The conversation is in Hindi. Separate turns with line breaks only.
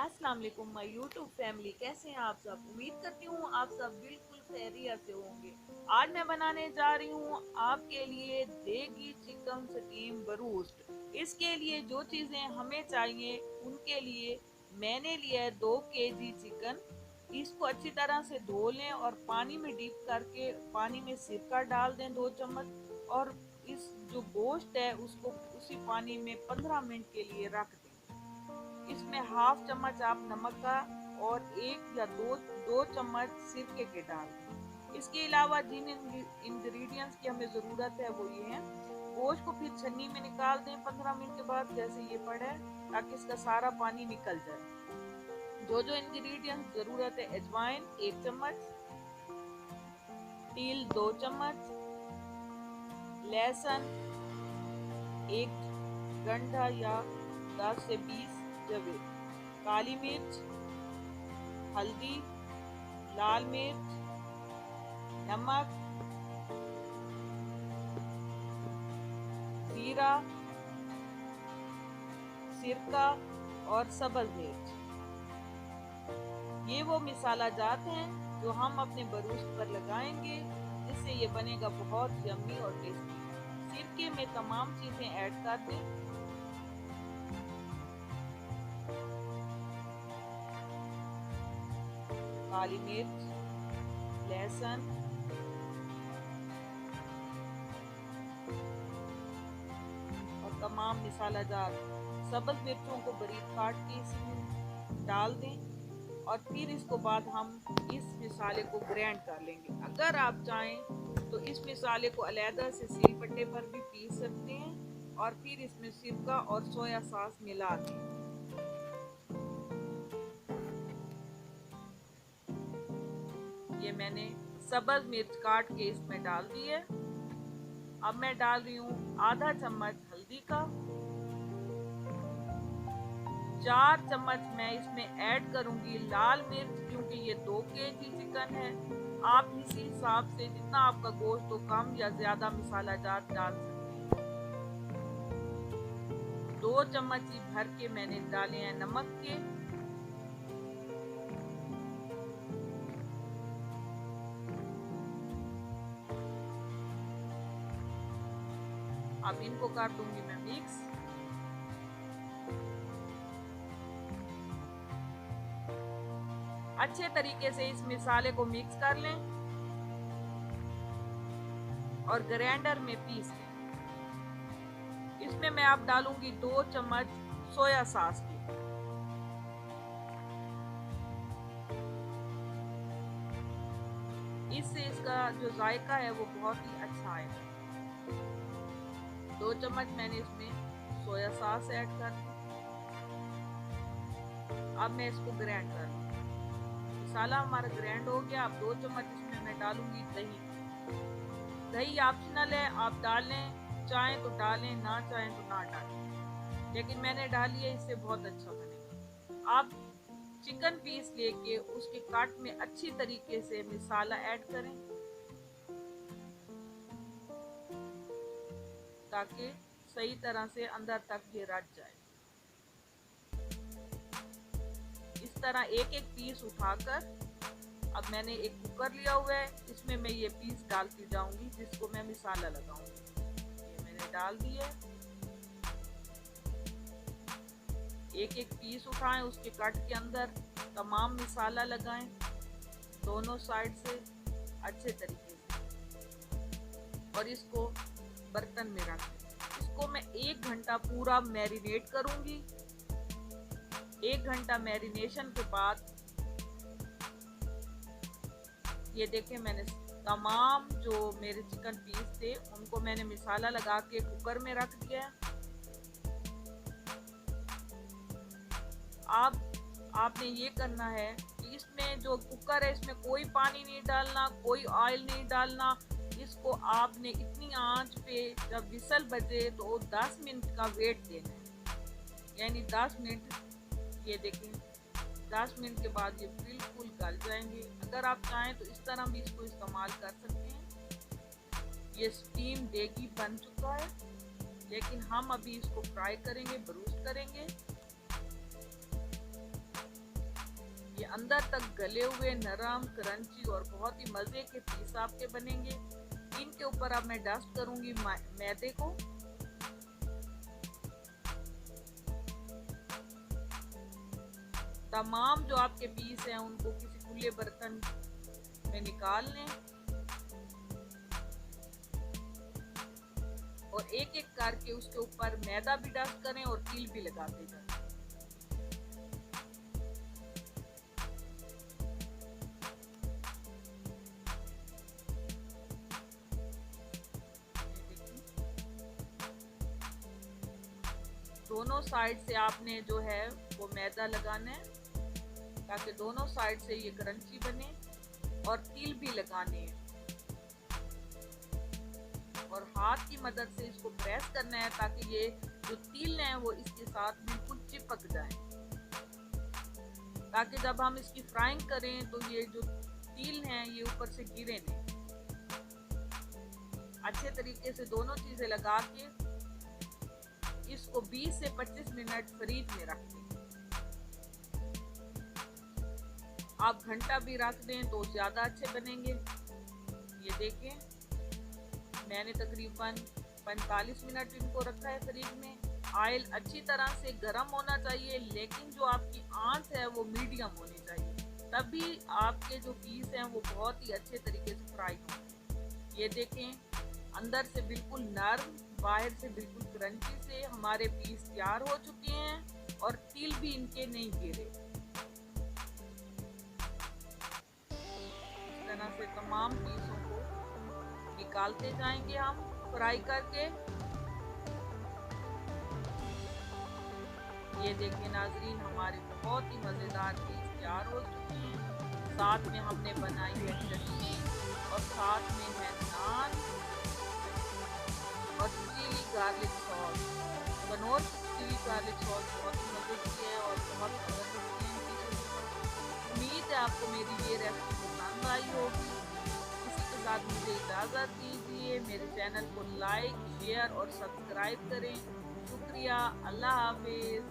अस्सलाम वालेकुम माय यूट्यूब फैमिली, कैसे हैं आप सब। उम्मीद करती हूँ आप सब बिल्कुल खैरियत से होंगे। आज मैं बनाने जा रही हूँ आपके लिए देगी चिकन स्टीम बरूस्ट। इसके लिए जो चीज़ें हमें चाहिए उनके लिए मैंने लिया है 2 केजी चिकन। इसको अच्छी तरह से धो लें और पानी में डीप करके पानी में सिरका डाल दें 2 चम्मच, और इस जो गोश्त है उसको उसी पानी में 15 मिनट के लिए रख दें। इसमें हाफ चम्मच आप नमक का और 1 या 2 चम्मच सिरके के डाल दें। इसके अलावा जिन इंग्रेडिएंट्स की हमें ज़रूरत है वो ये है। गोश्त को फिर छन्नी में निकाल दें 15 मिनट के बाद, जैसे ये पड़ा है, ताकि इसका सारा पानी निकल जाए। जो जो इंग्रेडिएंट्स ज़रूरत है: अजवाइन 1 चम्मच, तिल 2 चम्मच, लहसुन 1 गंढा या 10 से 20 जवे, काली मिर्च, हल्दी, लाल मिर्च, नमक, जीरा, सिरका और सब्ज मिर्च। ये वो मसाला जात हैं जो हम अपने बरूस्ट पर लगाएंगे, जिससे ये बनेगा बहुत यम्मी और टेस्टी। सिरके में तमाम चीजें ऐड कर दें। काली मिर्च, लहसुन, और तमाम मसाला जात सब्ज मिर्चों को बारीक काट के इसमें डाल दें, और फिर इसको बाद हम इस मसाले को ग्राइंड कर लेंगे। अगर आप चाहें तो इस मसाले को अलहदा से सिलबट्टे पर भी पीस सकते हैं और फिर इसमें सिरका और सोया सॉस मिला दें। ये मैंने सब्ज मिर्च काट के इसमें डाल दी है। अब मैं डाल रही हूँ आधा चम्मच हल्दी का। 4 चम्मच मैं इसमें ऐड करूंगी लाल मिर्च, क्योंकि ये 2 केजी चिकन है। आप इसी हिसाब से जितना आपका गोश्त हो कम या ज्यादा मसाला जात डाल सकते हैं। 2 चम्मच ही भर के मैंने डाले हैं नमक के। अब इनको कर दूंगी मैं मिक्स। अच्छे तरीके से इस मसाले को मिक्स कर लें और ग्राइंडर में पीस लें। इसमें मैं अब डालूंगी 2 चम्मच सोया सॉस की। इससे इसका जो जायका है वो बहुत ही अच्छा आएगा। 2 चम्मच मैंने इसमें सोया सॉस ऐड कर दी। अब मैं इसको ग्राइंड कर लूँ। मसाला हमारा ग्राइंड हो गया। अब 2 चम्मच इसमें मैं डालूंगी दही। दही ऑप्शनल है, आप डालें चाहें तो डालें, ना चाहें तो ना डालें, लेकिन मैंने डाली है, इससे बहुत अच्छा बनेगा। आप चिकन पीस लेके उसके काट में अच्छी तरीके से मसाला ऐड करें ताकि सही तरह से अंदर तक ये रच जाए। इस तरह एक एक पीस उठाकर अब मैंने एक कुकर लिया हुआ है, इसमें मैं ये पीस डालती जाऊंगी जिसको मैं मसाला लगाऊंगी। ये मैंने डाल दिया। एक एक पीस उठाएं, उसके कट के अंदर तमाम मसाला लगाएं दोनों साइड से अच्छे तरीके से, और इसको बर्तन में रख दें। इसको मैं 1 घंटा पूरा मैरिनेट करूंगी। 1 घंटा मैरिनेशन के बाद ये देखें, मैंने तमाम जो मेरे चिकन पीस थे उनको मैंने मसाला लगा के कुकर में रख दिया है। आपने ये करना है कि इसमें जो कुकर है इसमें कोई पानी नहीं डालना, कोई ऑयल नहीं डालना। इसको आपने इतनी आंच पे जब विसल बजे तो 10 मिनट का वेट देना है, यानी 10 मिनट। ये देखें 10 मिनट के बाद ये बिल्कुल गल जाएंगे। अगर आप चाहें तो इस तरह भी इसको इस्तेमाल कर सकते हैं। ये स्टीम देगी बन चुका है, लेकिन हम अभी इसको फ्राई करेंगे, बरूस्ट करेंगे। अंदर तक गले हुए, नरम, क्रंची और बहुत ही मजे के पीस आपके बनेंगे। इनके ऊपर अब मैं डस्ट करूंगी मैदे को। तमाम जो आपके पीस हैं उनको किसी खुले बर्तन में निकाल लें और एक एक करके उसके ऊपर मैदा भी डस्ट करें और तिल भी लगाते जाएं। दोनों साइड से आपने जो है वो मैदा लगाना है ताकि दोनों साइड से ये क्रंची बने, और तिल भी लगाने हैं और हाथ की मदद से इसको प्रेस करना है ताकि ये जो तिल हैं वो इसके साथ बिल्कुल चिपक जाए, ताकि जब हम इसकी फ्राइंग करें तो ये जो तिल हैं ये ऊपर से गिरे नहीं। अच्छे तरीके से दोनों चीजें लगा के इसको 20 से 25 मिनट फ्रीज में रख दें। आप घंटा भी रख दें तो ज्यादा अच्छे बनेंगे। ये देखें, मैंने तकरीबन 45 मिनट इनको रखा है फ्रीज में। ऑयल अच्छी तरह से गर्म होना चाहिए, लेकिन जो आपकी आंच है वो मीडियम होनी चाहिए, तभी आपके जो पीस हैं वो बहुत ही अच्छे तरीके से फ्राई होंगे। ये देखें, अंदर से बिल्कुल नरम, बाहर से बिल्कुल क्रंची से हमारे पीस तैयार हो चुके हैं और तिल भी इनके नहीं गिरे। इस तरह से तमाम पीसों को निकालते जाएंगे हम फ्राई करके। ये देखिए नाजरीन, हमारे बहुत ही मजेदार पीस तैयार हो चुके हैं। साथ में हमने बनाई है चटनी और साथ में है नान और चिली गार्लिक सॉस। बनोर चिली गार्लिक सॉस बहुत ही मजे की है और बहुत पसंद होती है। उम्मीद है आपको मेरी ये रेसिपी पसंद आई होगी। इसी के साथ मुझे इजाज़त दीजिए। मेरे चैनल को लाइक, शेयर और सब्सक्राइब करें। शुक्रिया। अल्लाह हाफिज।